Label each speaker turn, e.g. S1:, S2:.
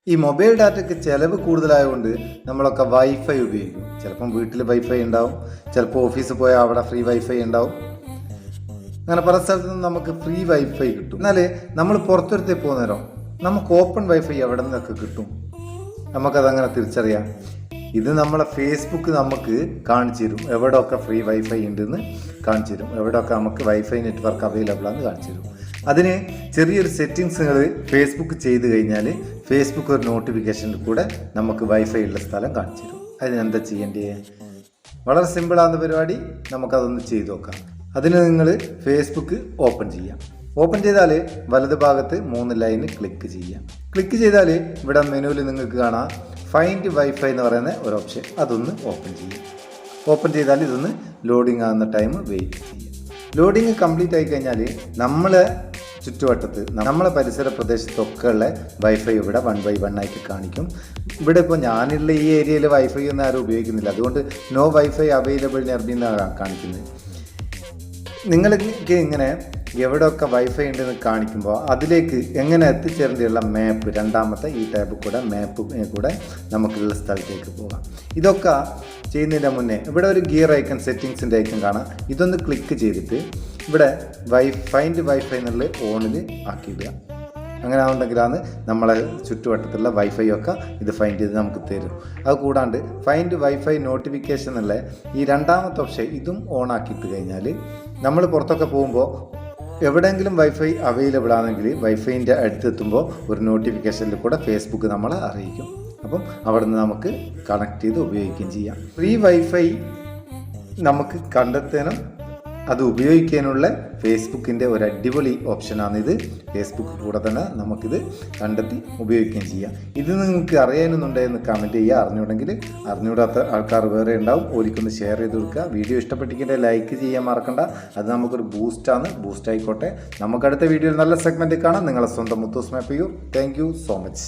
S1: ഈ മൊബൈൽ ഡാറ്റയ്ക്ക് ചിലവ് കൂടുതലായതുകൊണ്ട് നമ്മളൊക്കെ വൈഫൈ ഉപയോഗിക്കും. ചിലപ്പം വീട്ടിൽ വൈഫൈ ഉണ്ടാവും, ചിലപ്പോൾ ഓഫീസിൽ പോയാൽ അവിടെ ഫ്രീ വൈഫൈ ഉണ്ടാവും. അങ്ങനെ പല സ്ഥലത്തു നിന്ന് നമുക്ക് ഫ്രീ വൈഫൈ കിട്ടും. എന്നാൽ നമ്മൾ പുറത്തൊരുത്തേ പോകുന്നേരം നമുക്ക് ഓപ്പൺ വൈഫൈ എവിടെ നിന്നൊക്കെ കിട്ടും, നമുക്കതങ്ങനെ തിരിച്ചറിയാം. ഇത് നമ്മളെ ഫേസ്ബുക്ക് നമുക്ക് കാണിച്ചു തരും എവിടെയൊക്കെ ഫ്രീ വൈഫൈ ഉണ്ടെന്ന് കാണിച്ചു തരും, എവിടെയൊക്കെ നമുക്ക് വൈഫൈ നെറ്റ്വർക്ക് അവൈലബിൾ ആണെന്ന് കാണിച്ചു തരും. അതിന് ചെറിയൊരു സെറ്റിങ്സുകൾ ഫേസ്ബുക്ക് ചെയ്ത് കഴിഞ്ഞാൽ ഫേസ്ബുക്ക് ഒരു നോട്ടിഫിക്കേഷനിൽ കൂടെ നമുക്ക് വൈഫൈ ഉള്ള സ്ഥലം കാണിച്ചു തരും. അതിനെന്താ ചെയ്യേണ്ടത്? വളരെ സിമ്പിളാകുന്ന പരിപാടി, നമുക്കതൊന്ന് ചെയ്ത് നോക്കാം. അതിന് നിങ്ങൾ ഫേസ്ബുക്ക് ഓപ്പൺ ചെയ്യാം. ഓപ്പൺ ചെയ്താൽ വലത് ഭാഗത്ത് 3 ലൈന് ക്ലിക്ക് ചെയ്യാം. ക്ലിക്ക് ചെയ്താൽ ഇവിടെ മെനുവിൽ നിങ്ങൾക്ക് കാണാം ഫൈൻഡ് വൈഫൈ എന്ന് പറയുന്ന ഒരു ഓപ്ഷൻ, അതൊന്ന് ഓപ്പൺ ചെയ്യാം. ഓപ്പൺ ചെയ്താൽ ഇതൊന്ന് ലോഡിങ് ആകുന്ന ടൈം വെയിറ്റ് ചെയ്യാം. ലോഡിങ് കംപ്ലീറ്റ് ആയി കഴിഞ്ഞാൽ നമ്മളെ ചുറ്റുവട്ടത്ത് നമ്മളെ പരിസര പ്രദേശത്തൊക്കെ ഉള്ള വൈഫൈ ഇവിടെ 1 by 1 ആയിട്ട് കാണിക്കും. ഇവിടെ ഇപ്പോൾ ഞാനുള്ള ഈ ഏരിയയിൽ വൈഫൈ ഒന്നും ആരും ഉപയോഗിക്കുന്നില്ല, അതുകൊണ്ട് നോ വൈഫൈ അവൈലബിൾ നിയർബി എന്നാണ് കാണിക്കുന്നത്. നിങ്ങൾക്ക് ഇങ്ങനെ എവിടെയൊക്കെ വൈഫൈ ഉണ്ടെന്ന് കാണിക്കുമ്പോൾ അതിലേക്ക് എങ്ങനെ എത്തിച്ചേരേണ്ടിയുള്ള മാപ്പ്, രണ്ടാമത്തെ ഈ ടാബിൽ കൂടെ മാപ്പ് കൂടെ നമുക്കുള്ള സ്ഥലത്തേക്ക് പോകാം. ഇതൊക്കെ ചെയ്യുന്നതിൻ്റെ മുന്നേ ഇവിടെ ഒരു ഗിയർ ഐക്കൺ, സെറ്റിങ്സിൻ്റെ ഐക്കൺ കാണാം. ഇതൊന്ന് ക്ലിക്ക് ചെയ്തിട്ട് ഇവിടെ ഫൈൻഡ് വൈഫൈ എന്നുള്ള ഓണിൽ ആക്കിയിടുക. അങ്ങനെ ആവുണ്ടെങ്കിലാണ് നമ്മളെ ചുറ്റുവട്ടത്തുള്ള വൈഫൈ ഒക്കെ ഇത് ഫൈൻഡ് ചെയ്ത് നമുക്ക് തരും. അത് കൂടാണ്ട് ഫൈൻഡ് വൈഫൈ നോട്ടിഫിക്കേഷൻ എന്നുള്ള ഈ രണ്ടാമത്തെ ഓപ്ഷൻ ഇതും ഓൺ ആക്കിയിട്ട് കഴിഞ്ഞാൽ നമ്മൾ പുറത്തൊക്കെ പോകുമ്പോൾ എവിടെയെങ്കിലും വൈഫൈ അവൈലബിൾ ആണെങ്കിൽ വൈഫൈൻ്റെ അടുത്തെത്തുമ്പോൾ ഒരു നോട്ടിഫിക്കേഷനിൽ കൂടെ ഫേസ്ബുക്ക് നമ്മളെ അറിയിക്കും. അപ്പം അവിടെ നിന്ന് നമുക്ക് കണക്ട് ചെയ്ത് ഉപയോഗിക്കുകയും ചെയ്യാം. ഫ്രീ വൈഫൈ നമുക്ക് കണ്ടെത്താനും അത് ഉപയോഗിക്കാനുള്ള ഫേസ്ബുക്കിൻ്റെ ഒരു അടിപൊളി ഓപ്ഷനാണിത്. ഫേസ്ബുക്ക് കൂടെ തന്നെ നമുക്കിത് കണ്ടെത്തി ഉപയോഗിക്കുകയും ചെയ്യാം. ഇത് നിങ്ങൾക്ക് അറിയാനുന്നുണ്ടെന്ന് കമൻറ്റ് ചെയ്യുക. അറിഞ്ഞൂടാത്ത ആൾക്കാർ വേറെ ഉണ്ടാവും, ഓരിക്കൊന്ന് ഷെയർ ചെയ്ത് കൊടുക്കുക. വീഡിയോ ഇഷ്ടപ്പെട്ടിട്ടുണ്ടെങ്കിൽ ലൈക്ക് ചെയ്യാൻ മറക്കണ്ട. അത് നമുക്കൊരു ബൂസ്റ്റ് ആയിക്കോട്ടെ. നമുക്ക് അടുത്ത വീഡിയോയിൽ നല്ല സെഗ്മെൻറ്റ് കാണാം. നിങ്ങളെ സ്വന്തം Muthoos Meppayur. Thank you so much.